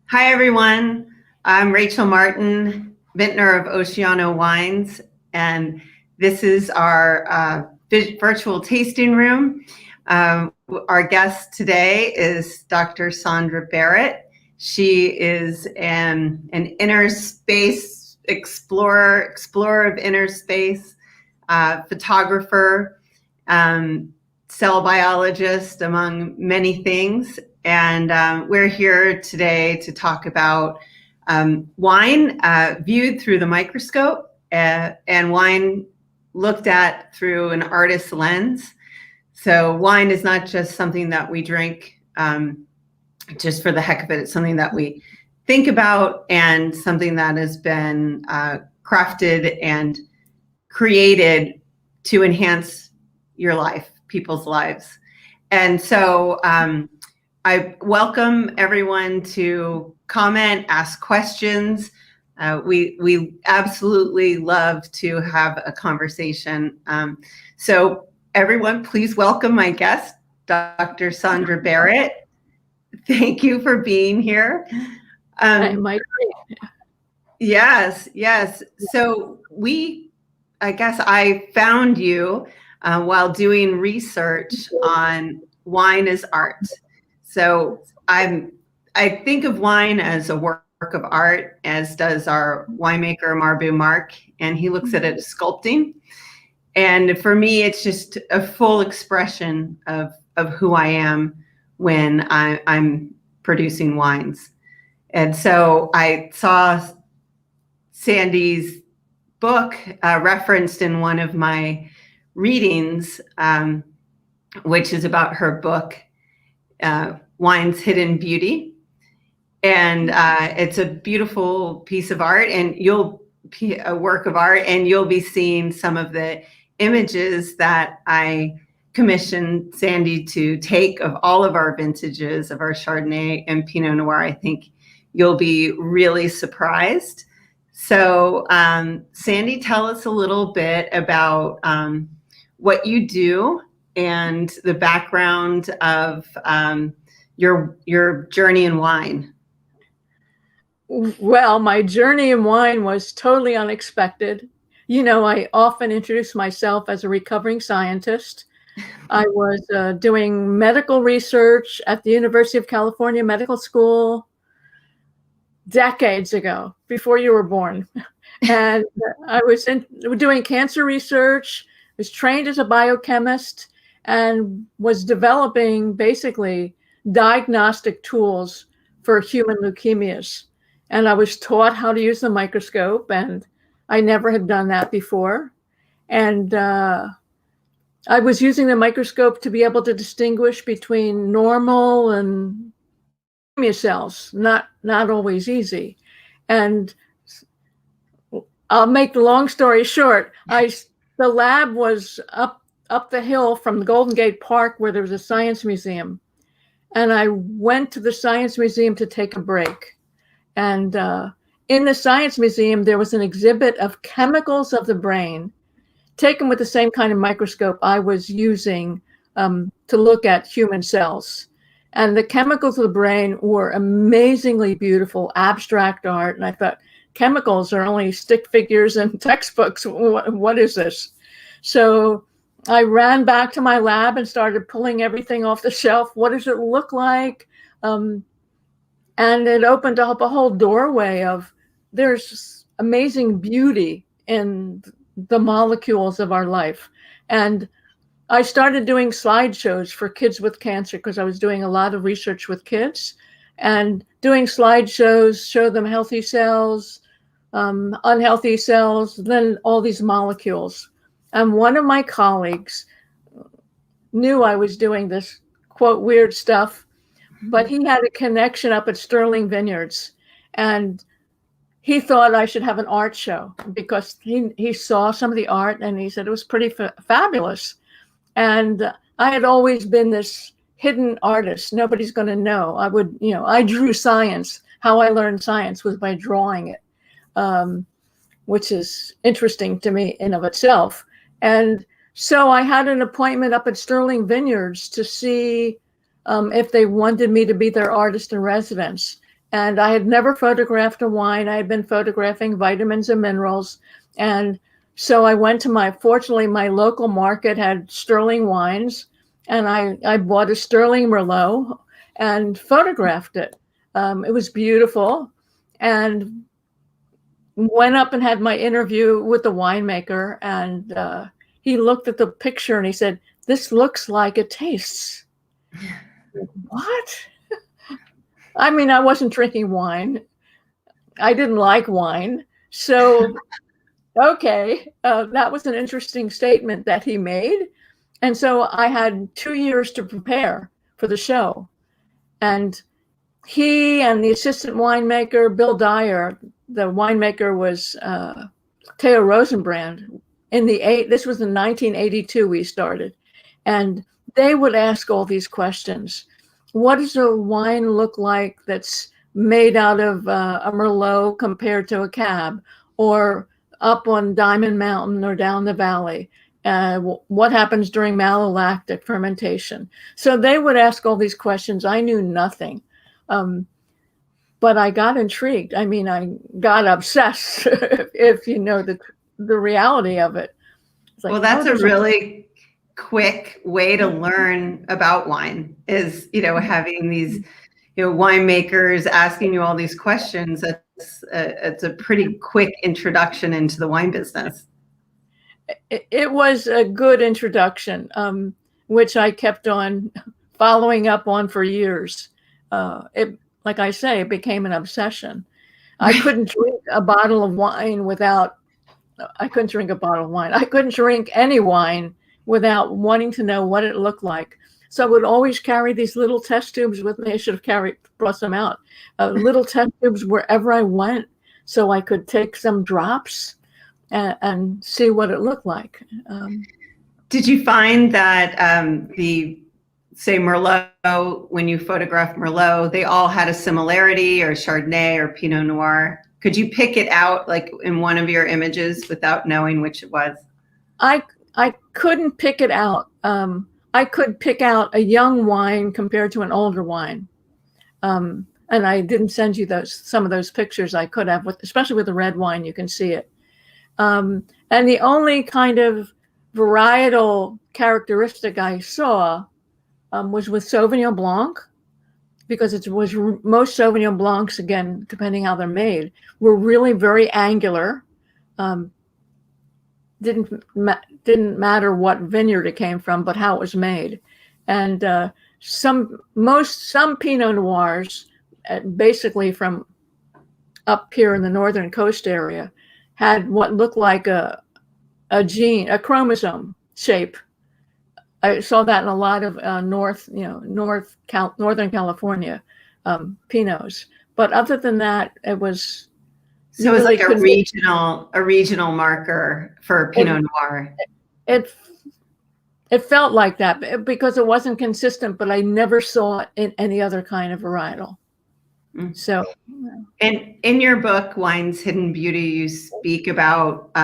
Hi, everyone. I'm Rachel Martin, vintner of Oceano Wines, and this is our virtual tasting room. Our guest today is Dr. Sondra Barrett. She is an inner space explorer of inner space, photographer, cell biologist, among many things. And we're here today to talk about wine viewed through the microscope and wine looked at through an artist's lens. So wine is not just something that we drink just for the heck of it. It's something that we think about and something that has been crafted and created to enhance your life, people's lives. And so I welcome everyone to comment, ask questions. We absolutely love to have a conversation. So everyone, please welcome my guest, Dr. Sondra Barrett. Thank you for being here. Yes. So I guess I found you while doing research on wine as art. So I think of wine as a work of art, as does our winemaker, Marbu Mark, and he looks at it as sculpting. And for me, it's just a full expression of who I am when I'm producing wines. And so I saw Sandy's book referenced in one of my readings, which is about her book, Wine's Hidden Beauty. And it's a beautiful piece of art, and a work of art, and you'll be seeing some of the images that I commissioned Sandy to take of all of our vintages of our Chardonnay and Pinot Noir. I think you'll be really surprised. So Sandy, tell us a little bit about what you do and the background of your journey in wine. Well, my journey in wine was totally unexpected. You know, I often introduce myself as a recovering scientist. I was doing medical research at the University of California Medical School decades ago, before you were born. And I was doing cancer research, was trained as a biochemist, and was developing basically diagnostic tools for human leukemias. And I was taught how to use the microscope, and I never had done that before. And I was using the microscope to be able to distinguish between normal and leukemia cells, not always easy. And I'll make the long story short. The lab was up the hill from the Golden Gate Park, where there was a science museum. And I went to the science museum to take a break. And in the science museum, there was an exhibit of chemicals of the brain taken with the same kind of microscope I was using to look at human cells. And the chemicals of the brain were amazingly beautiful, abstract art. And I thought, chemicals are only stick figures in textbooks. What is this? So I ran back to my lab and started pulling everything off the shelf. What does it look like? And it opened up a whole doorway of there's amazing beauty in the molecules of our life. And I started doing slideshows for kids with cancer because I was doing a lot of research with kids, and doing slideshows, show them healthy cells, unhealthy cells, then all these molecules. And one of my colleagues knew I was doing this, quote, weird stuff, but he had a connection up at Sterling Vineyards, and he thought I should have an art show because he saw some of the art and he said it was pretty fabulous. And I had always been this hidden artist. Nobody's going to know. I drew science. How I learned science was by drawing it, which is interesting to me in of itself. And so I had an appointment up at Sterling Vineyards to see if they wanted me to be their artist in residence. And I had never photographed a wine. I had been photographing vitamins and minerals. And so I went to fortunately, my local market had sterling wines. And I bought a sterling Merlot and photographed it. It was beautiful. And went up and had my interview with the winemaker. And he looked at the picture and he said, "This looks like it tastes." What? I mean, I wasn't drinking wine. I didn't like wine. So, okay, that was an interesting statement that he made. And so I had 2 years to prepare for the show. And he and the assistant winemaker, Bill Dyer, the winemaker was Theo Rosenbrand. This was in 1982 we started. And they would ask all these questions. What does a wine look like that's made out of a Merlot compared to a Cab, or up on Diamond Mountain or down the valley? What happens during malolactic fermentation? So they would ask all these questions. I knew nothing, but I got intrigued. I mean, I got obsessed, if you know the reality of it. It's like, well, that's a really quick way to learn about wine is, having these, winemakers asking you all these questions. It's a pretty quick introduction into the wine business. It was a good introduction, which I kept on following up on for years. Like I say, it became an obsession. I couldn't drink a bottle of wine I couldn't drink a bottle of wine. I couldn't drink any wine without wanting to know what it looked like. So I would always carry these little test tubes with me. I should have brought them out. Little test tubes wherever I went, so I could take some drops and see what it looked like. Did you find that say Merlot, when you photographed Merlot, they all had a similarity, or Chardonnay or Pinot Noir? Could you pick it out like in one of your images without knowing which it was? I couldn't pick it out. I could pick out a young wine compared to an older wine. And I didn't send you some of those pictures. I could have, especially with the red wine, you can see it. And the only kind of varietal characteristic I saw was with Sauvignon Blanc, because most Sauvignon Blancs, again, depending how they're made, were really very angular. Didn't matter what vineyard it came from, but how it was made. And some Pinot Noirs, basically from up here in the northern coast area, had what looked like a chromosome shape. I saw that in a lot of Northern California Pinots. But other than that, it was. So it was like a regional marker for Pinot Noir. It felt like that because it wasn't consistent, but I never saw it in any other kind of varietal. So, and in your book, Wine's Hidden Beauty, you speak about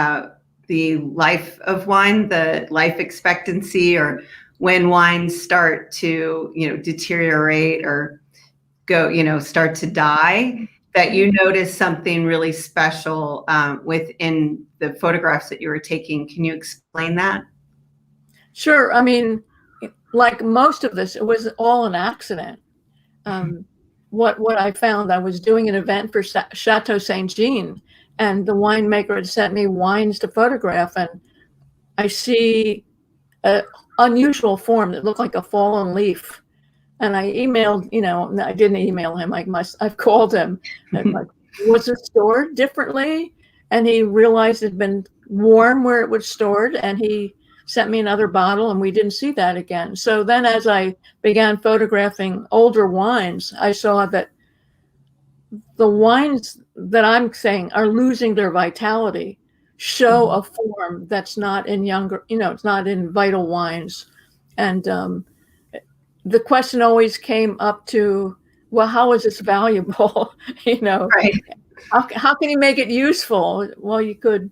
the life of wine, the life expectancy, or when wines start to, deteriorate or go, start to die, that you noticed something really special within the photographs that you were taking. Can you explain that? Sure. I mean, like most of this, it was all an accident. What I found, I was doing an event for Chateau Saint Jean, and the winemaker had sent me wines to photograph, and I see an unusual form that looked like a fallen leaf. And I emailed, I didn't email him. I've called him. And like, was it stored differently? And he realized it had been warm where it was stored, and he sent me another bottle, and we didn't see that again. So then as I began photographing older wines, I saw that the wines that I'm saying are losing their vitality show a form that's not in younger, it's not in vital wines. And the question always came up to, well, how is this valuable? Right. How can you make it useful? Well, you could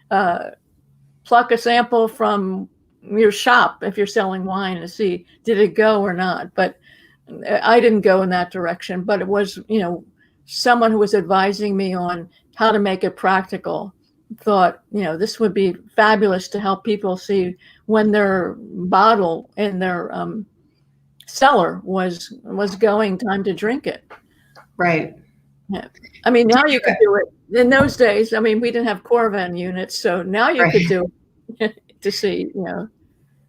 pluck a sample from your shop if you're selling wine and see, did it go or not? But I didn't go in that direction, but it was, someone who was advising me on how to make it practical thought, this would be fabulous to help people see when their bottle in their cellar was going, time to drink it. Right. Yeah. I mean, now you could do it. In those days, I mean, we didn't have Corvan units, so now you could do it to see,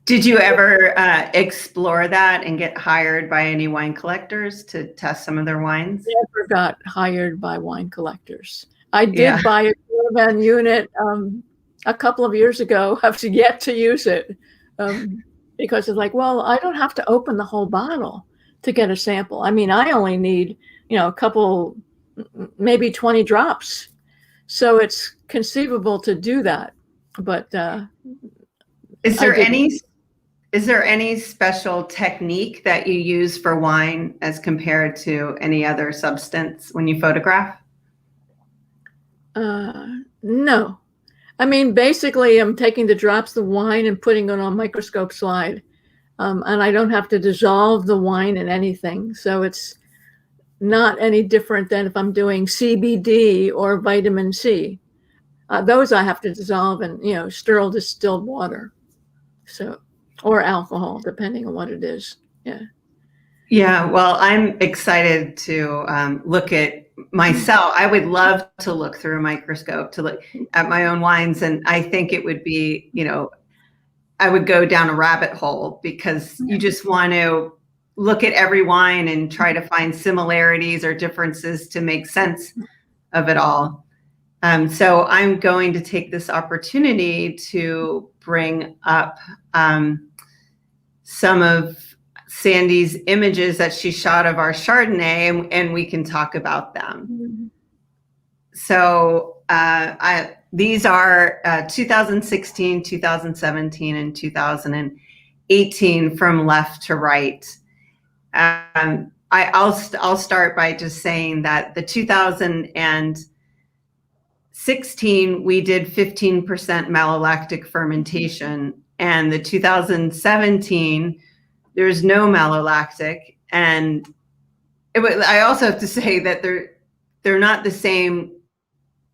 Did you ever explore that and get hired by any wine collectors to test some of their wines? Never got hired by wine collectors. I did buy a Corvan unit a couple of years ago. I've yet to use it because it's like, well, I don't have to open the whole bottle to get a sample. I mean, I only need, a couple, maybe 20 drops. So it's conceivable to do that. But is there any special technique that you use for wine as compared to any other substance when you photograph? No. I mean, basically, I'm taking the drops of wine and putting it on a microscope slide. And I don't have to dissolve the wine in anything. So it's not any different than if I'm doing CBD or vitamin C. Those I have to dissolve in, sterile distilled water. So, or alcohol, depending on what it is. Yeah. Yeah. Well, I'm excited to look at myself. I would love to look through a microscope to look at my own wines. And I think it would be, I would go down a rabbit hole because you just want to look at every wine and try to find similarities or differences to make sense of it all. So I'm going to take this opportunity to bring up some of Sandy's images that she shot of our Chardonnay, and we can talk about them. Mm-hmm. So these are 2016, 2017, and 2018 from left to right. I'll start by just saying that the 2016 we did 15% malolactic fermentation, and the 2017 there's no malolactic, and I also have to say that they're not the same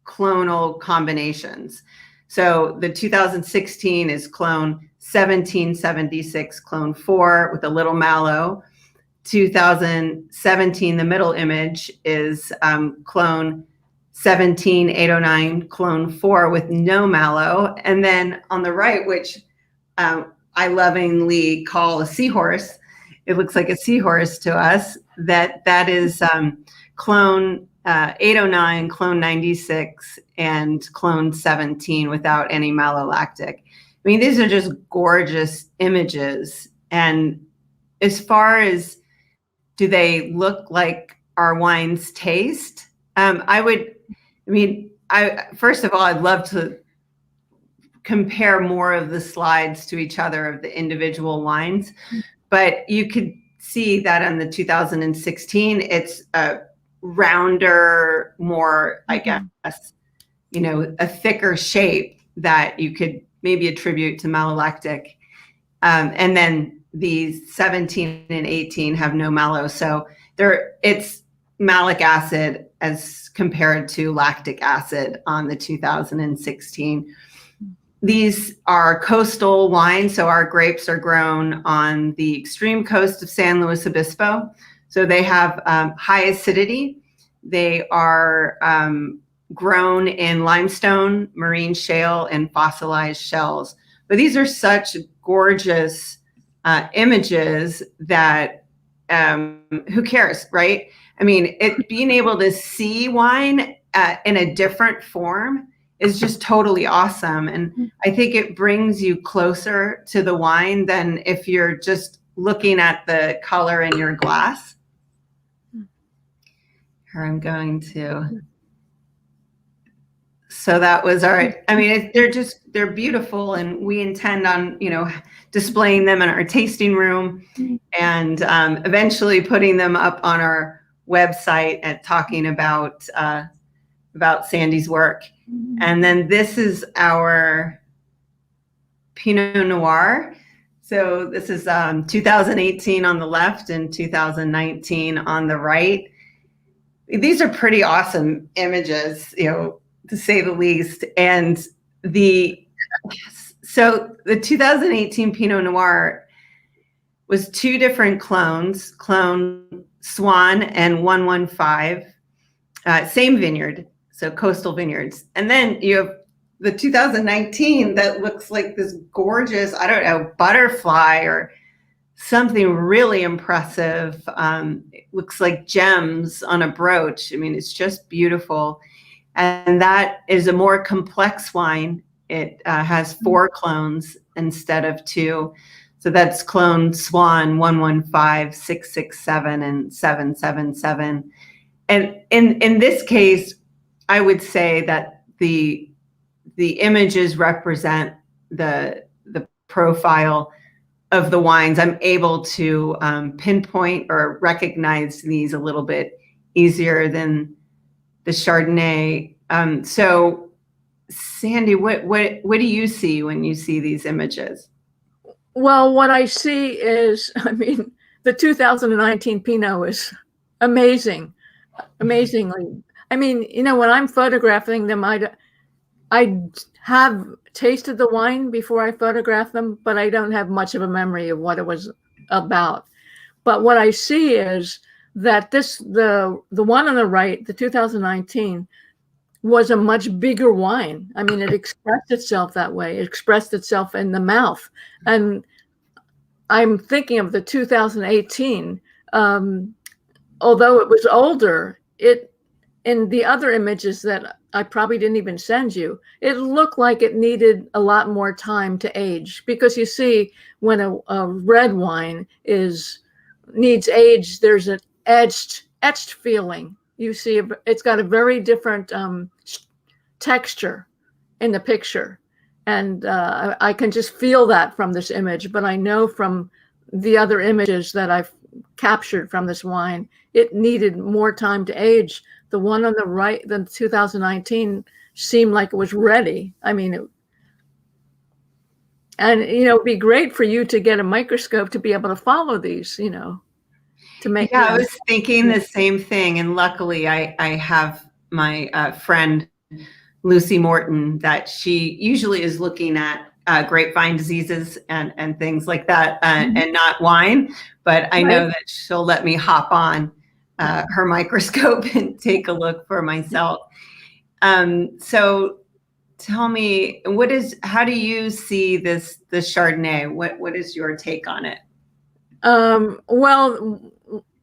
clonal combinations. So the 2016 is clone 1776, clone 4 with a little mallow. 2017, the middle image is clone 17809, clone 4 with no mallow. And then on the right, which I lovingly call a seahorse, it looks like a seahorse to us, that is clone 809, clone 96, and clone 17 without any malolactic. I mean, these are just gorgeous images. And as far as do they look like our wines taste? First of all, I'd love to compare more of the slides to each other of the individual wines, but you could see that on the 2016, it's a rounder, more, I guess, a thicker shape that you could maybe attribute to malolactic. And then these 17 and 18 have no mallow. So it's malic acid as compared to lactic acid on the 2016. These are coastal wines. So our grapes are grown on the extreme coast of San Luis Obispo. So they have high acidity. They are grown in limestone, marine shale, and fossilized shells. But these are such gorgeous images that who cares, right? I mean, being able to see wine in a different form is just totally awesome. And I think it brings you closer to the wine than if you're just looking at the color in your glass. Here I'm going to. So that was I mean, they're beautiful, and we intend on, displaying them in our tasting room and eventually putting them up on our website and talking about Sandy's work. And then this is our Pinot Noir. So this is 2018 on the left and 2019 on the right. these are pretty awesome images, to say the least. And so the 2018 Pinot Noir was two different clones, clone Swan and 115, same vineyard, so coastal vineyards. And then you have the 2019 that looks like this gorgeous, I don't know, butterfly or something really impressive. It looks like gems on a brooch. I mean, it's just beautiful. And that is a more complex wine. It has 4 clones instead of 2. So that's clone Swan 115, 667, and 777. And in this case, I would say that the images represent the profile of the wines. I'm able to pinpoint or recognize these a little bit easier than the Chardonnay. So, Sandy, what do you see when you see these images? Well, what I see is, I mean, the 2019 Pinot is amazingly. I mean, when I'm photographing them, I have tasted the wine before I photograph them, but I don't have much of a memory of what it was about. But what I see is that the one on the right, the 2019, was a much bigger wine. I mean, it expressed itself that way. It expressed itself in the mouth. And I'm thinking of the 2018, although it was older, in the other images that I probably didn't even send you, it looked like it needed a lot more time to age, because you see when a red wine needs age, there's an etched feeling. You see it's got a very different texture in the picture. And I can just feel that from this image, but I know from the other images that I've captured from this wine, it needed more time to age. The one on the right, the 2019, seemed like it was ready. I mean, it'd be great for you to get a microscope to be able to follow these, to make. Yeah, I was thinking the same thing. And luckily I have my friend, Lucy Morton, that she usually is looking at grapevine diseases and things like that, and not wine. But I know that she'll let me hop on her microscope and take a look for myself. So tell me, how do you see the Chardonnay? What is your take on it? Well,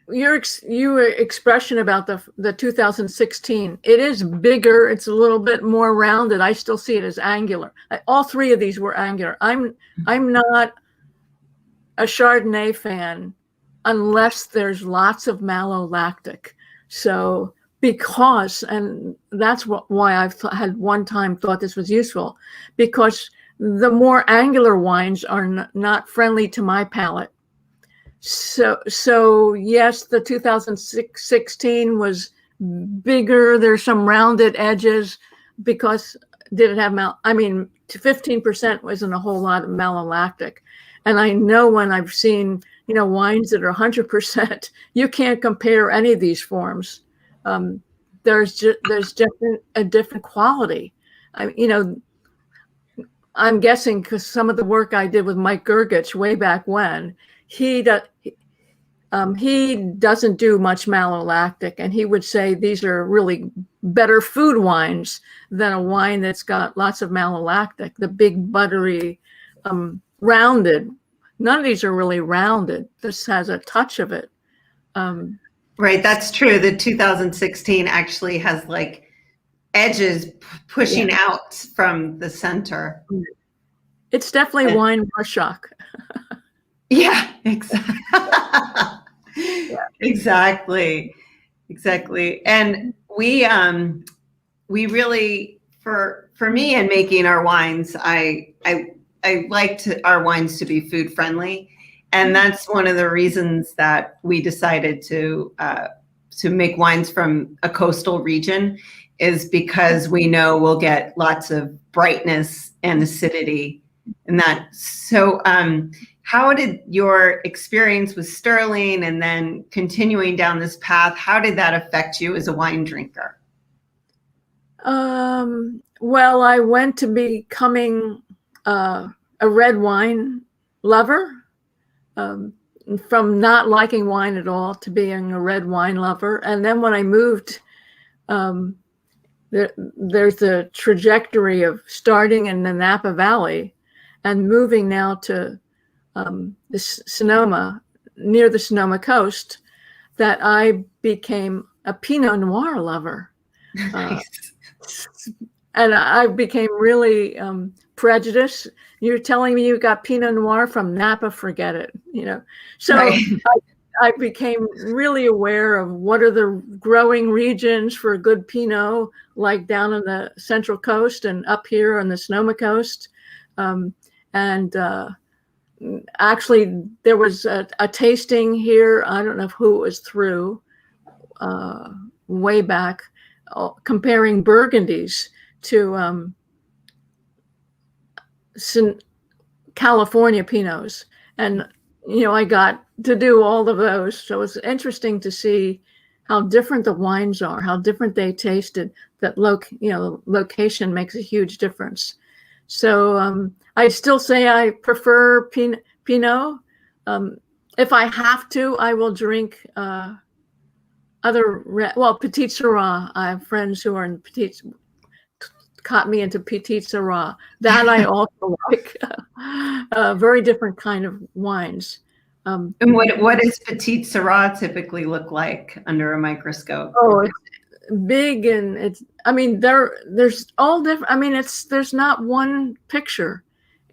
your expression about the 2016, it is bigger. It's a little bit more rounded. I still see it as angular. All 3 of these were angular. I'm not a Chardonnay fan unless there's lots of malolactic. So and that's why I've had one time thought this was useful, because the more angular wines are not friendly to my palate. So yes, the 2016 was bigger. There's some rounded edges because did it have 15% wasn't a whole lot of malolactic. And I know when I've seen, wines that are 100%, you can't compare any of these forms. There's just a different quality. I'm guessing because some of the work I did with Mike Gergich way back when, he doesn't do much malolactic, and he would say these are really better food wines than a wine that's got lots of malolactic, the big buttery, rounded. None of these are really rounded. This has a touch of it. Right, that's true. The 2016 actually has like edges pushing out from the center. It's definitely wine Rorschach. Yeah, exactly. Exactly. And we really, for me in making our wines, I like our wines to be food friendly. And that's one of the reasons that we decided to make wines from a coastal region, is because we know we'll get lots of brightness and acidity in that. So how did your experience with Sterling and then continuing down this path, how did that affect you as a wine drinker? Well, I went to becoming a red wine lover, from not liking wine at all to being a red wine lover. And then when I moved, there's a trajectory of starting in the Napa Valley and moving now to the Sonoma, near the Sonoma coast, that I became a Pinot Noir lover. Nice. And I became really prejudiced. You're telling me you got Pinot Noir from Napa? Forget it. So Right. I became really aware of what are the growing regions for a good Pinot, like down on the Central Coast and up here on the Sonoma coast. Actually, there was a tasting here. I don't know who it was through, way back, comparing Burgundies to California Pinots. And, I got to do all of those. So it's interesting to see how different the wines are, how different they tasted. That location makes a huge difference. So I still say I prefer Pinot. If I have to, I will drink Petit Syrah. I have friends who are in caught me into Petit Syrah. That I also like. Very different kind of wines. And what does Petit Syrah typically look like under a microscope? Oh, it's big, and there's all different. There's not one picture.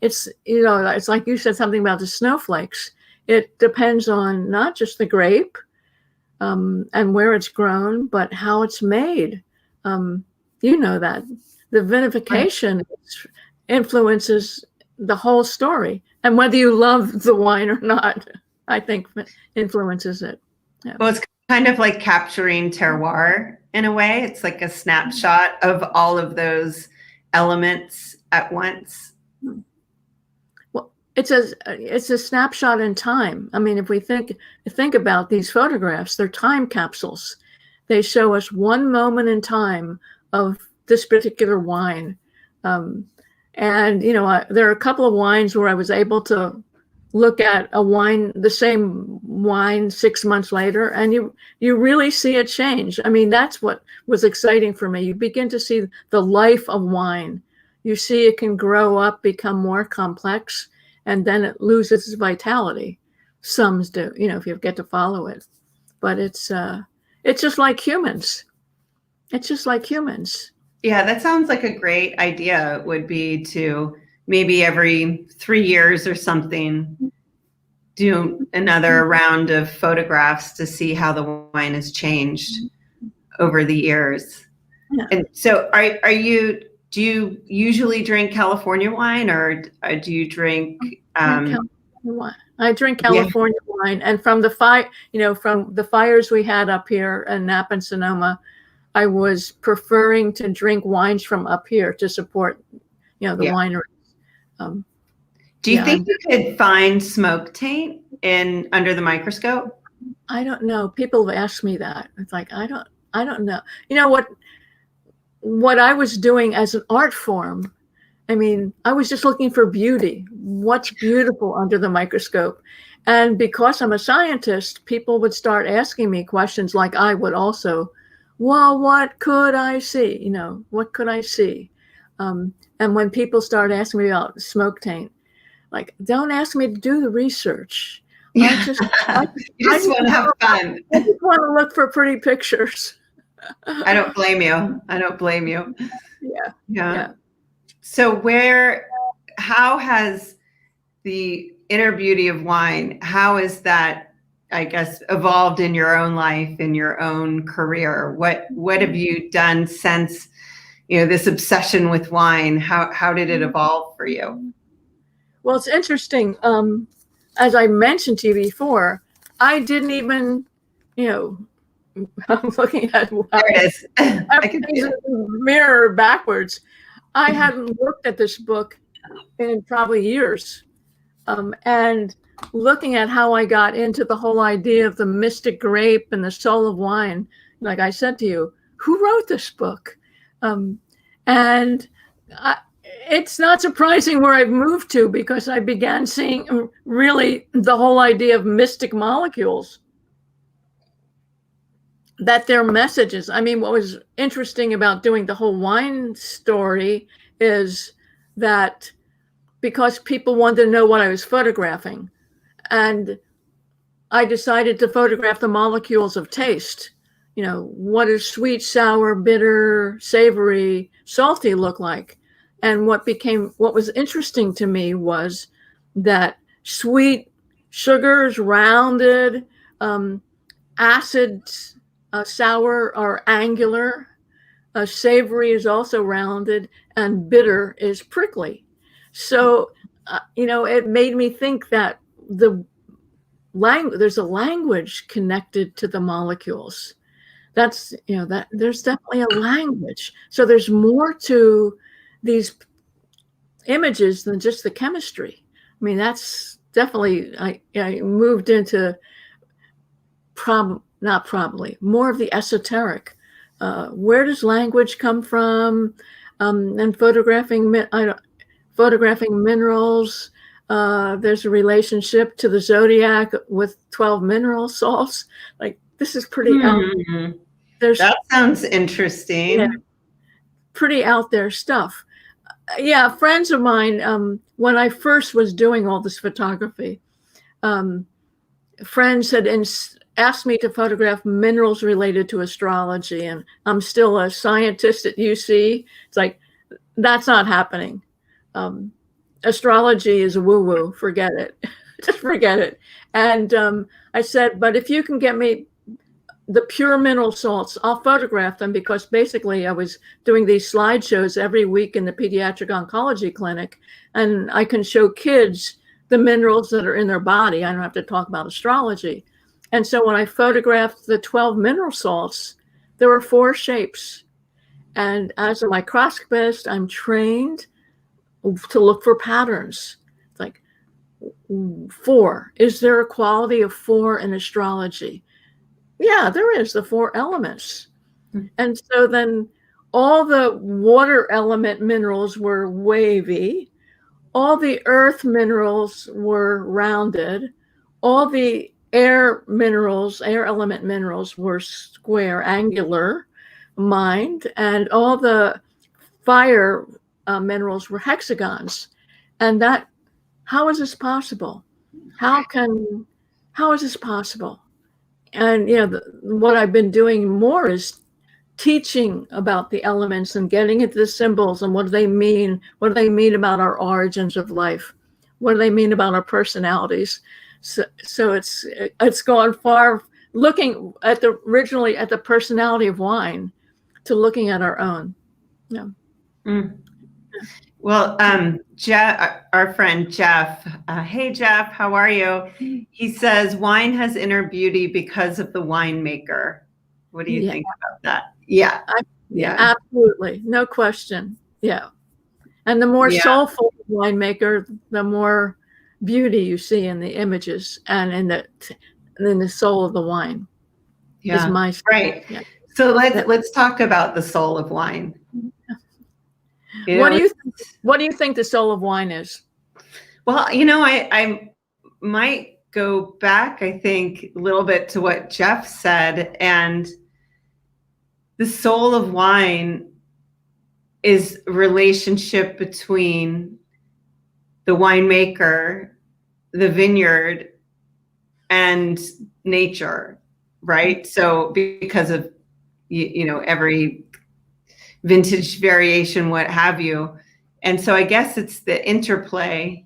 It's it's like you said something about the snowflakes. It depends on not just the grape and where it's grown, but how it's made. That the vinification influences the whole story, and whether you love the wine or not, I think influences it. Yeah. Well, it's kind of like capturing terroir in a way. It's like a snapshot of all of those elements at once. Well, it's a snapshot in time. If we think about these photographs, they're time capsules. They show us one moment in time of this particular wine. There are a couple of wines where I was able to look at the same wine 6 months later, and you really see a change. That's what was exciting for me. You begin to see the life of wine. You see it can grow up, become more complex, and then it loses its vitality. Some do, if you get to follow it. But it's just like humans. It's just like humans. Yeah, that sounds like a great idea. Would be to maybe every 3 years or something, do another round of photographs to see how the wine has changed over the years. Yeah. And so do you usually drink California wine, or do you drink wine? I drink California wine, and from the fires we had up here in Napa and Sonoma, I was preferring to drink wines from up here to support, the wineries. Do you think you could find smoke taint under the microscope? I don't know. People have asked me that. It's like, I don't know. What I was doing as an art form, I was just looking for beauty. What's beautiful under the microscope? And because I'm a scientist, people would start asking me questions like I would also. Well, what could I see? What could I see? And when people start asking me about smoke taint, like, don't ask me to do the research. Yeah. I just want to have fun. I just want to look for pretty pictures. I don't blame you. Yeah. So how has the inner beauty of wine, how is that, I guess, evolved in your own life, in your own career? What have you done since, this obsession with wine? How did it evolve for you? Well, it's interesting. As I mentioned to you before, I didn't even, I'm looking at there it is. I can see it. Mirror backwards. I hadn't looked at this book in probably years. And looking at how I got into the whole idea of the mystic grape and the soul of wine, like I said to you, who wrote this book? And it's not surprising where I've moved to, because I began seeing really the whole idea of mystic molecules, that they're messages. I mean, what was interesting about doing the whole wine story is that because people wanted to know what I was photographing, and I decided to photograph the molecules of taste. You know, what does sweet, sour, bitter, savory, salty look like? And what was interesting to me was that sweet sugars, rounded, acid, sour are angular, savory is also rounded, and bitter is prickly. So, it made me think that there's a language connected to the molecules. That's, that there's definitely a language. So there's more to these images than just the chemistry. I mean, that's definitely, I moved into more of the esoteric. Where does language come from? And photographing minerals. There's a relationship to the zodiac with 12 mineral salts. Like, this is pretty out there. That sounds interesting. Yeah, pretty out there stuff. Yeah, friends of mine, when I first was doing all this photography, friends had asked me to photograph minerals related to astrology, and I'm still a scientist at UC. It's like, that's not happening. Astrology is woo-woo, forget it. Just forget it. And I said, but if you can get me the pure mineral salts, I'll photograph them, because basically I was doing these slideshows every week in the pediatric oncology clinic, and I can show kids the minerals that are in their body. I don't have to talk about astrology. And so when I photographed the 12 mineral salts, there were 4 shapes. And as a microscopist, I'm trained to look for patterns. It's like 4. Is there a quality of 4 in astrology? Yeah, there is, the 4 elements. And so then all the water element minerals were wavy. All the earth minerals were rounded. All the air element minerals were square, angular, mined. And all the fire minerals were hexagons. And how is this possible? How is this possible? And, what I've been doing more is teaching about the elements and getting into the symbols and what do they mean? What do they mean about our origins of life? What do they mean about our personalities? So it's gone far, looking at originally at the personality of wine to looking at our own. Yeah. Well, Jeff, our friend Jeff, hey Jeff, how are you? He says wine has inner beauty because of the winemaker. What do you think about that? Yeah. Absolutely. No question. Yeah. And the more soulful the winemaker, the more beauty you see in the images and in the soul of the wine. Yeah. Right. Yeah. So let's talk about the soul of wine. What do you think the soul of wine is? Well, I might go back, I think, a little bit to what Jeff said. And the soul of wine is a relationship between the winemaker, the vineyard, and nature, right? So because of, every vintage variation, what have you. And so I guess it's the interplay.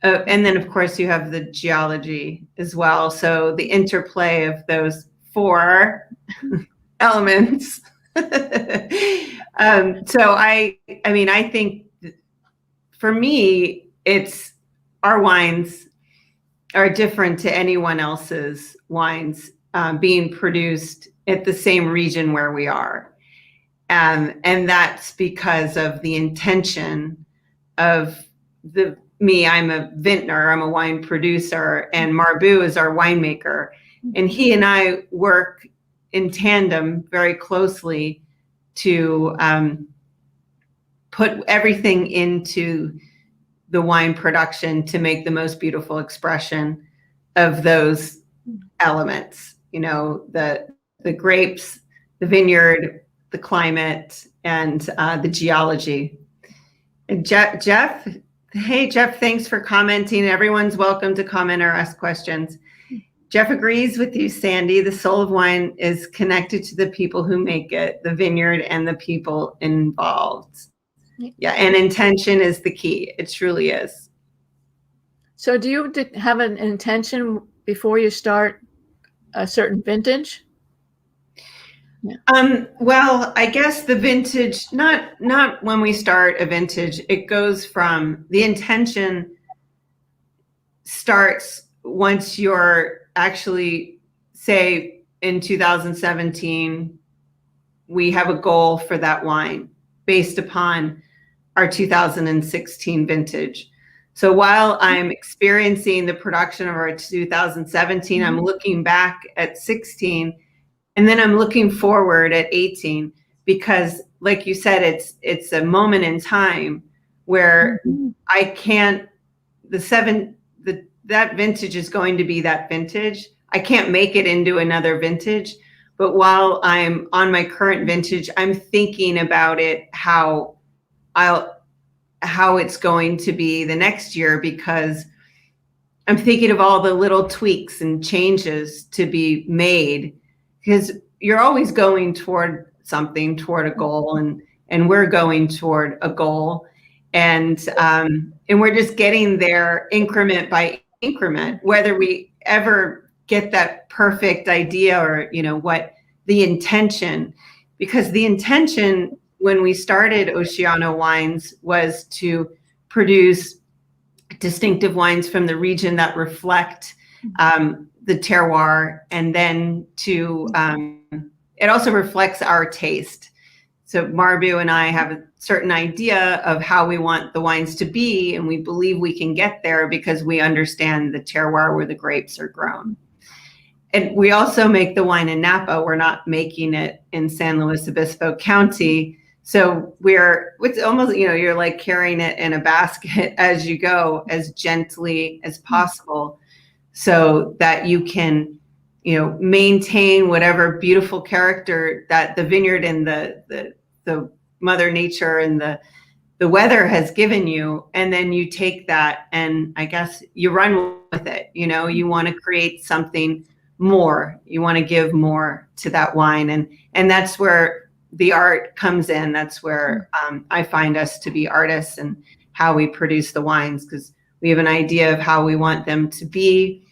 And then, of course, you have the geology as well. So the interplay of those 4 elements. So I think for me, our wines are different to anyone else's wines being produced at the same region where we are. And that's because of the intention of the me, I'm a vintner, I'm a wine producer, and Marbu is our winemaker. And he and I work in tandem very closely to put everything into the wine production to make the most beautiful expression of those elements, you know, the grapes, the vineyard, the climate, and the geology. And Jeff, hey, Jeff, thanks for commenting. Everyone's welcome to comment or ask questions. Jeff agrees with you, Sandy. The soul of wine is connected to the people who make it, the vineyard, and the people involved. Yeah, and intention is the key. It truly is. So do you have an intention before you start a certain vintage? Yeah. Well, I guess the vintage, not when we start a vintage, it goes from the intention starts once you're actually, say in 2017, we have a goal for that wine based upon our 2016 vintage. So while I'm experiencing the production of our 2017, I'm looking back at 16, and then I'm looking forward at 18, because like you said, it's a moment in time where I can't, that vintage is going to be that vintage. I can't make it into another vintage. But while I'm on my current vintage, I'm thinking about it, how it's going to be the next year, because I'm thinking of all the little tweaks and changes to be made, because you're always going toward something, toward a goal, and we're going toward a goal, and we're just getting there increment by increment, whether we ever get that perfect idea or, you know, what the intention, because the intention when we started Oceano Wines was to produce distinctive wines from the region that reflect the terroir, and then to it also reflects our taste. So Marbu and I have a certain idea of how we want the wines to be, and we believe we can get there because we understand the terroir where the grapes are grown. And we also make the wine in Napa. We're not making it in San Luis Obispo County. So it's almost, you know, you're like carrying it in a basket as you go, as gently as possible, so that you can, you know, maintain whatever beautiful character that the vineyard and the Mother Nature and the weather has given you. And then you take that and I guess you run with it. You know, you want to create something more. You want to give more to that wine. And that's where the art comes in. That's where I find us to be artists and how we produce the wines, because we have an idea of how we want them to be.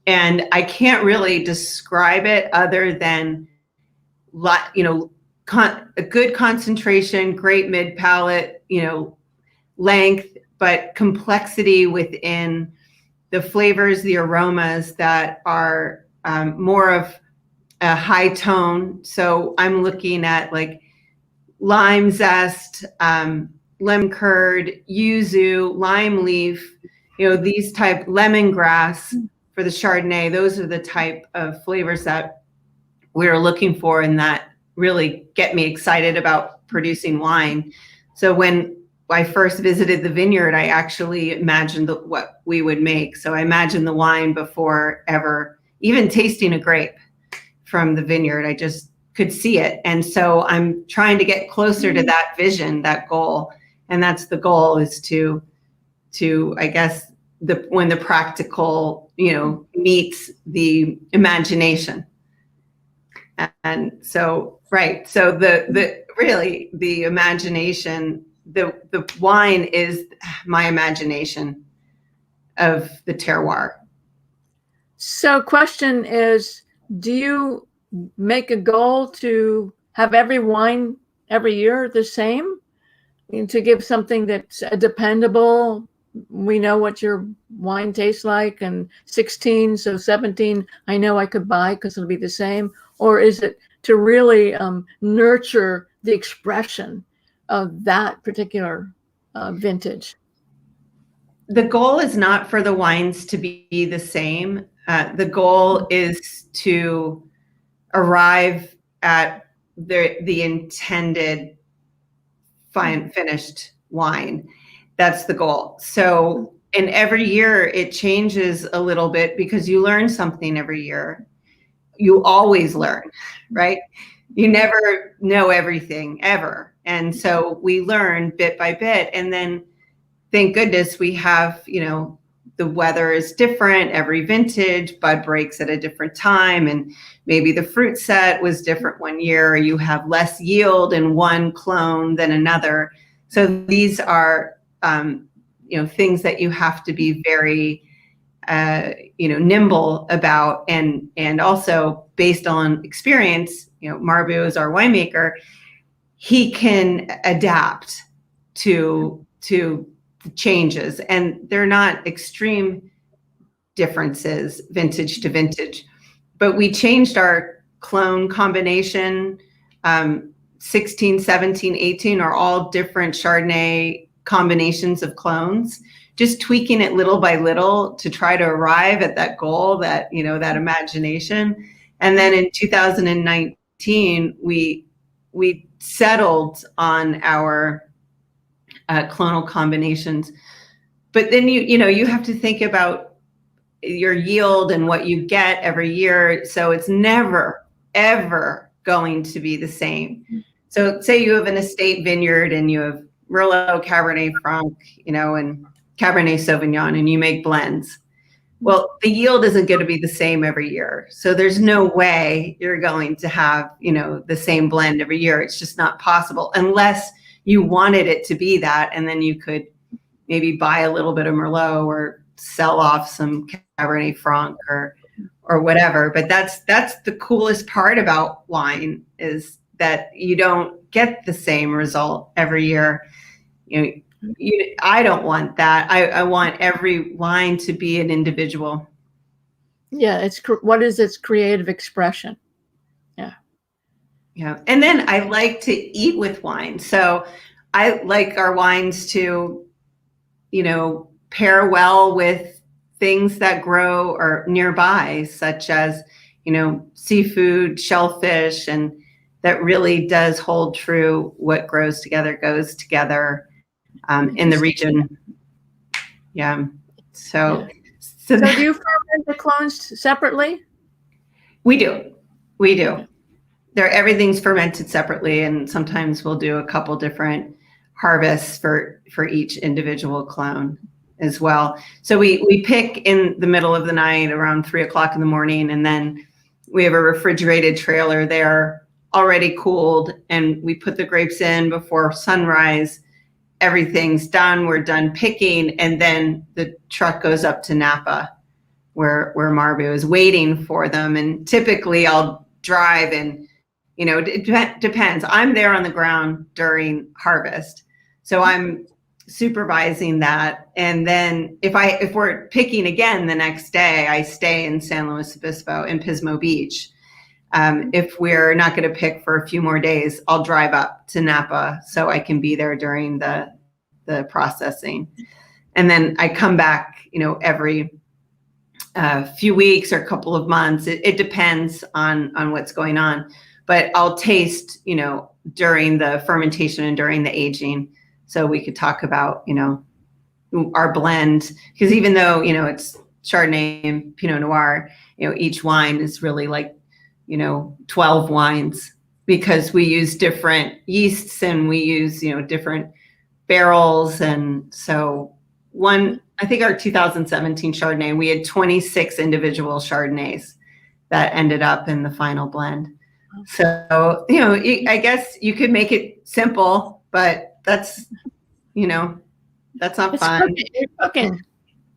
And I can't really describe it other than, you know, a good concentration, great mid palate, you know, length, but complexity within the flavors, the aromas that are more of a high tone. So I'm looking at like lime zest, lemon curd, yuzu, lime leaf, you know, these type, lemongrass for the Chardonnay. Those are the type of flavors that we're looking for and that really get me excited about producing wine. So when I first visited the vineyard, I actually imagined what we would make. So I imagined the wine before ever even tasting a grape from the vineyard. I just could see it. And so I'm trying to get closer to that vision, that goal. And that's the goal, is to I guess, when the practical, you know, meets the imagination. And so, right. So really the imagination, the wine is my imagination of the terroir. So question is, do you make a goal to have every wine every year the same, and to give something that's dependable? We know what your wine tastes like, and 16, so 17, I know I could buy because it'll be the same. Or is it to really nurture the expression of that particular vintage? the goal is not for the wines to be the same. The goal is to arrive at the intended finished wine. That's the goal. So, and every year it changes a little bit because you learn something every year. You always learn, right? You never know everything ever. And so we learn bit by bit. And then thank goodness we have, the weather is different every vintage, bud breaks at a different time, and maybe the fruit set was different one year, or you have less yield in one clone than another. So these are, things that you have to be very, nimble about, and also based on experience. Marbu is our winemaker. He can adapt to the changes, and they're not extreme differences vintage to vintage, but we changed our clone combination. 16, 17, 18 are all different Chardonnay combinations of clones, just tweaking it little by little to try to arrive at that goal, that, that imagination. And then in 2019, we settled on our clonal combinations. But then you have to think about your yield and what you get every year. So it's never, ever going to be the same. So say you have an estate vineyard and you have Merlot, Cabernet Franc, and Cabernet Sauvignon, and you make blends. Well, the yield isn't going to be the same every year. So there's no way you're going to have, the same blend every year. It's just not possible unless you wanted it to be that. And then you could maybe buy a little bit of Merlot or sell off some Cabernet Franc or whatever. But that's the coolest part about wine, is that you don't get the same result every year. I don't want that. I want every wine to be an individual. Yeah, what is its creative expression? Yeah. And then I like to eat with wine. So I like our wines to, pair well with things that grow or nearby, such as, seafood, shellfish, and that really does hold true. What grows together goes together in the region. Yeah. So do you ferment the clones separately? We do. Everything's fermented separately, and sometimes we'll do a couple different harvests for each individual clone as well. So we pick in the middle of the night around 3:00 in the morning, and then we have a refrigerated trailer there already cooled, and we put the grapes in before sunrise. Everything's done. We're done picking, and then the truck goes up to Napa, where Marbu is waiting for them. And typically I'll drive, and it depends. I'm there on the ground during harvest, so I'm supervising that. And then if we're picking again the next day, I stay in San Luis Obispo in Pismo Beach. If we're not going to pick for a few more days, I'll drive up to Napa so I can be there during the processing. And then I come back, every few weeks or a couple of months. It depends on what's going on. But I'll taste, during the fermentation and during the aging. So we could talk about, our blend, because even though, it's Chardonnay and Pinot Noir, each wine is really like, 12 wines, because we use different yeasts and we use, different barrels. And so I think our 2017 Chardonnay, we had 26 individual Chardonnays that ended up in the final blend. So, I guess you could make it simple, but that's not fun.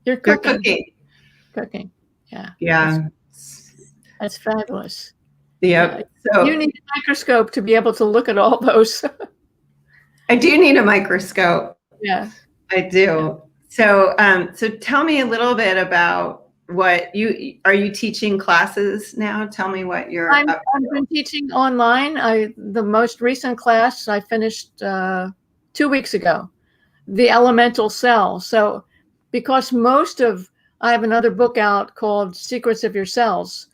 You're cooking. Yeah. Yeah. That's fabulous. Yep. Yeah. So you need a microscope to be able to look at all those. I do need a microscope. Yeah. I do. So tell me a little bit about what are you teaching classes now? Tell me what I've been teaching online. The most recent class I finished 2 weeks ago, the elemental cell. So because I have another book out called Secrets of Your Cells,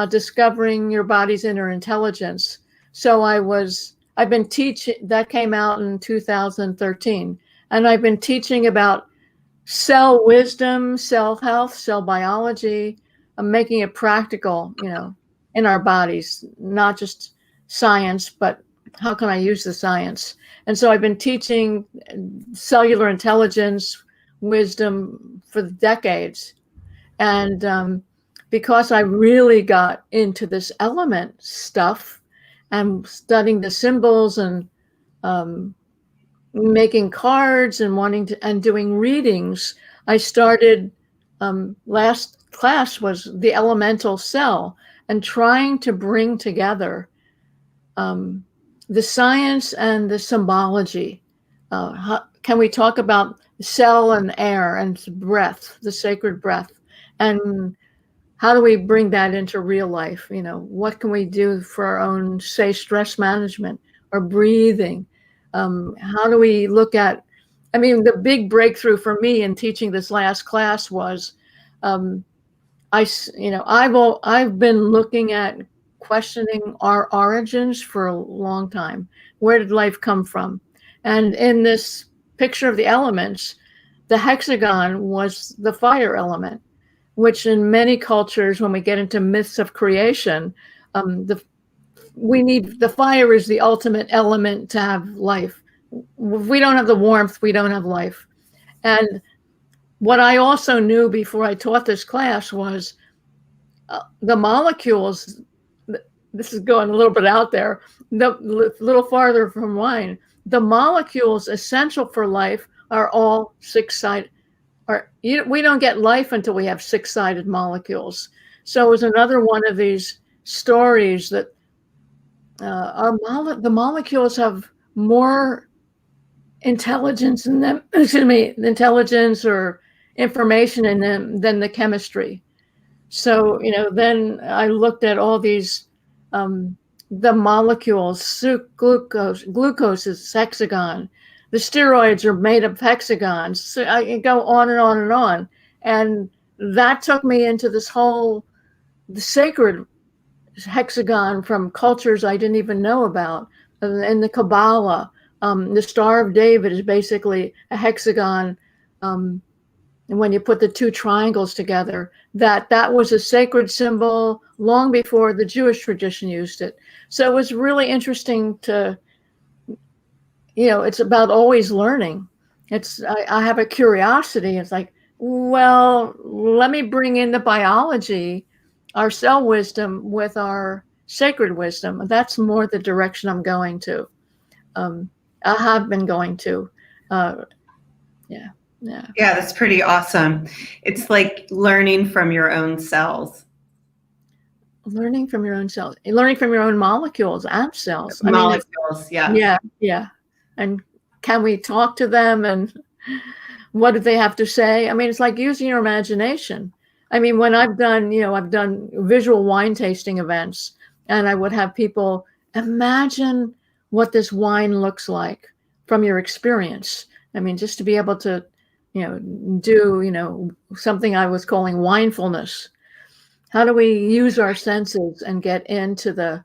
Discovering Your Body's Inner Intelligence. So I've been teaching, that came out in 2013, and I've been teaching about cell wisdom, cell health, cell biology, making it practical, in our bodies, not just science, but how can I use the science? And so I've been teaching cellular intelligence, wisdom for decades. And because I really got into this element stuff and studying the symbols and making cards and doing readings, I started, last class was the elemental cell, and trying to bring together the science and the symbology. Can we talk about cell and air and breath, the sacred breath, and how do we bring that into real life? What can we do for our own, say, stress management or breathing? How do we look at, the big breakthrough for me in teaching this last class was, I've been looking at questioning our origins for a long time. Where did life come from? And in this picture of the elements, the hexagon was the fire element, which in many cultures, when we get into myths of creation, the fire is the ultimate element to have life. If we don't have the warmth, we don't have life. And what I also knew before I taught this class was the molecules. This is going a little bit out there, a little farther from wine. The molecules essential for life are all six-sided. We don't get life until we have six-sided molecules. So it was another one of these stories that the molecules have more intelligence in them, intelligence or information in them than the chemistry. So, then I looked at all these, the molecules, glucose is hexagon. The steroids are made of hexagons. So I can go on and on and on. And that took me into this the sacred hexagon from cultures I didn't even know about. In the Kabbalah, the Star of David is basically a hexagon. And when you put the two triangles together, that was a sacred symbol long before the Jewish tradition used it. So it was really interesting to, it's about always learning. I have a curiosity. It's like, well, let me bring in the biology, our cell wisdom with our sacred wisdom. That's more the direction I'm going to. I have been going to. Yeah. Yeah, that's pretty awesome. It's like learning from your own cells. Learning from your own cells, learning from your own molecules and cells. Molecules, yeah. Yeah. And can we talk to them, and what do they have to say? It's like using your imagination. When I've done visual wine tasting events, and I would have people imagine what this wine looks like from your experience. Just to be able to, do, something I was calling winefulness. How do we use our senses and get into the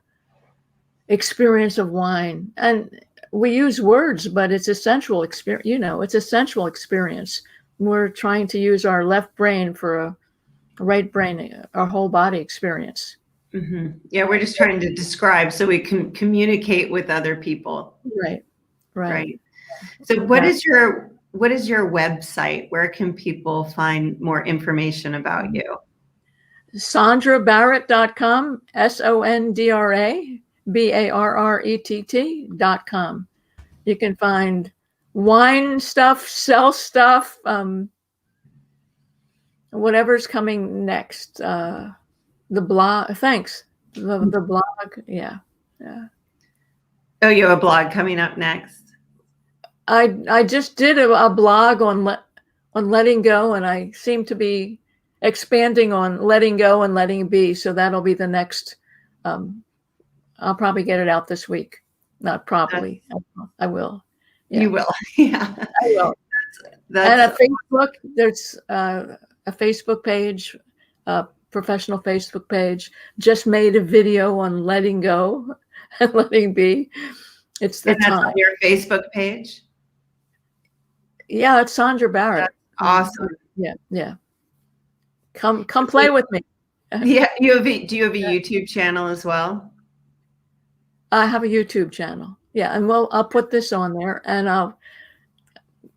experience of wine? And we use words, but it's a sensual experience. It's a sensual experience. We're trying to use our left brain for a right brain, our whole body experience. Mm-hmm. Yeah, we're just trying to describe so we can communicate with other people. Right. So what is your website? Where can people find more information about you? SondraBarrett.com, SondraBarrett.com. You can find wine stuff, cell stuff, whatever's coming next. The blog, thanks. The blog, yeah. Oh, you have a blog coming up next. I just did a blog on letting go, and I seem to be expanding on letting go and letting be. So that'll be the next. I'll probably get it out this week. Not probably. I will. Yeah. You will. Yeah. I will. And That's a Facebook, there's a Facebook page, a professional Facebook page, just made a video on letting go and letting be. It's the and that's time. on your Facebook page. Yeah, it's Sondra Barrett. That's awesome. Yeah. Come play with me. Yeah, do you have a YouTube channel as well? I have a YouTube channel. Yeah, and I'll put this on there, and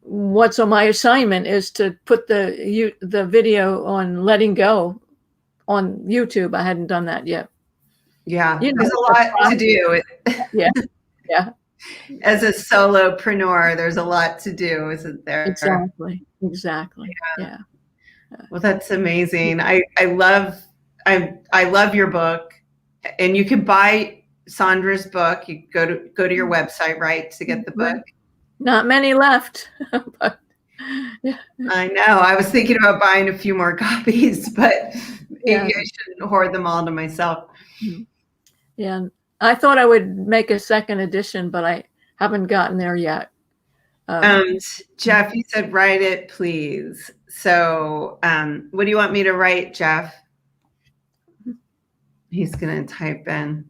what's on my assignment is to put the video on letting go on YouTube. I hadn't done that yet. Yeah, You know, there's a lot to do. Yeah. As a solopreneur, there's a lot to do, isn't there? Exactly. Yeah. Well, that's amazing. I love your book, and you can buy Sondra's book. You go to your website, right, to get the book. Not many left, but yeah. I know. I was thinking about buying a few more copies, but maybe I shouldn't hoard them all to myself. Yeah, I thought I would make a second edition, but I haven't gotten there yet. Jeff, you said write it, please. So what do you want me to write, Jeff? He's going to type in.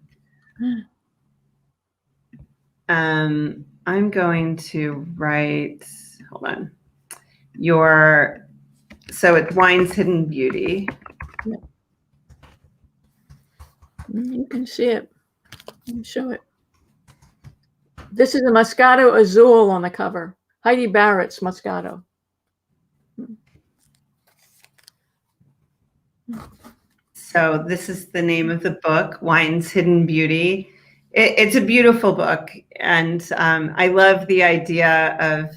I'm going to write, hold on. So it's Wine's Hidden Beauty. You can see it. You can show it. This is a Moscato Azul on the cover. Heidi Barrett's Moscato. So this is the name of the book, Wine's Hidden Beauty. It's a beautiful book. And I love the idea of,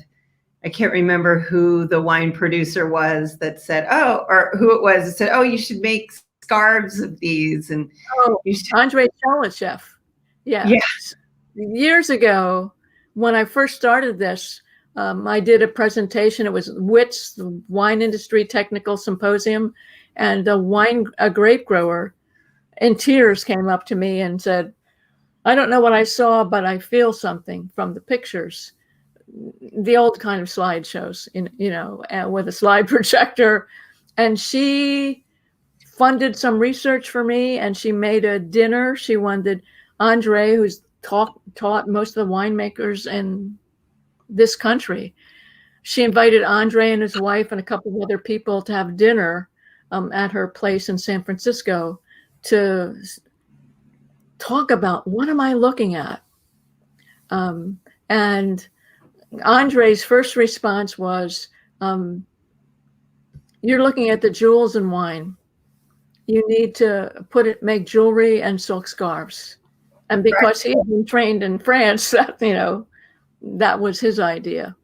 I can't remember who the wine producer was that said, or who it was that said, you should make scarves of these. And Andrei Chalachev. Yeah. Yes. Years ago, when I first started this, I did a presentation. It was WITS, the Wine Industry Technical Symposium, and a grape grower in tears came up to me and said, I don't know what I saw, but I feel something from the pictures. The old kind of slideshows, with a slide projector. And she funded some research for me, and she made a dinner. She wanted Andre, who's taught most of the winemakers in this country. She invited Andre and his wife and a couple of other people to have dinner at her place in San Francisco to talk about what am I looking at? And Andre's first response was, you're looking at the jewels in wine. You need to make jewelry and silk scarves. And because he had been trained in France, that was his idea.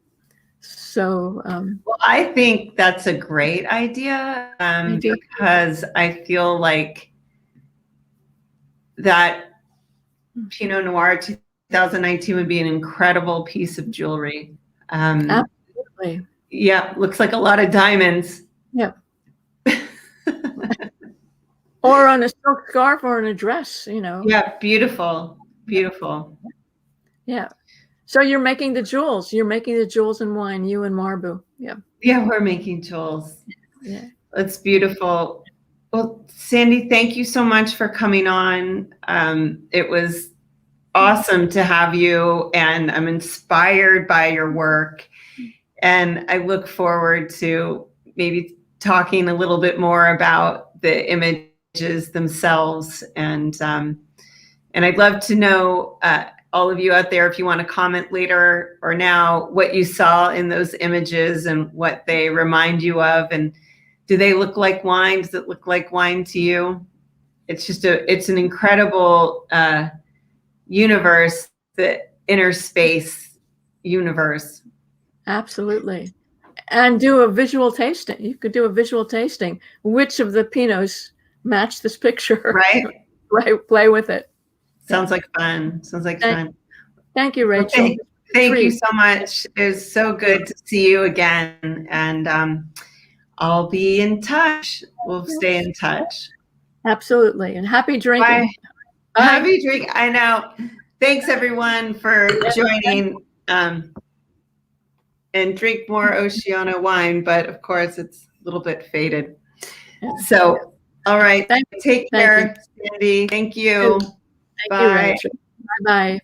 So, well, I think that's a great idea because I feel like that Pinot Noir 2019 would be an incredible piece of jewelry. Absolutely. Yeah, looks like a lot of diamonds. Yeah. Or on a silk scarf or in a dress, Yeah, beautiful. Yeah. So you're making the jewels. You're making the jewels in wine, you and Marbu. Yeah. Yeah, we're making jewels. Yeah. It's beautiful. Well, Sandy, thank you so much for coming on. It was awesome to have you, and I'm inspired by your work. And I look forward to maybe talking a little bit more about the images themselves. And I'd love to know, all of you out there, if you want to comment later or now, what you saw in those images and what they remind you of. And do they look like wine? Does it look like wine to you? It's an incredible universe, the inner space universe. Absolutely. And do a visual tasting. You could do a visual tasting. Which of the Pinots match this picture? Right. Play with it. Sounds like fun. Thank you, Rachel. Okay. Thank you so much. It was so good to see you again. And I'll be in touch. We'll stay in touch. Absolutely. And happy drinking. Bye. Happy drink. I know. Thanks everyone for joining. And and drink more Oceano wine, but of course it's a little bit faded. Yeah. So, all right. Thank Take care, Sandy. Thank you. Thank Bye. you, Rachel. Bye-bye.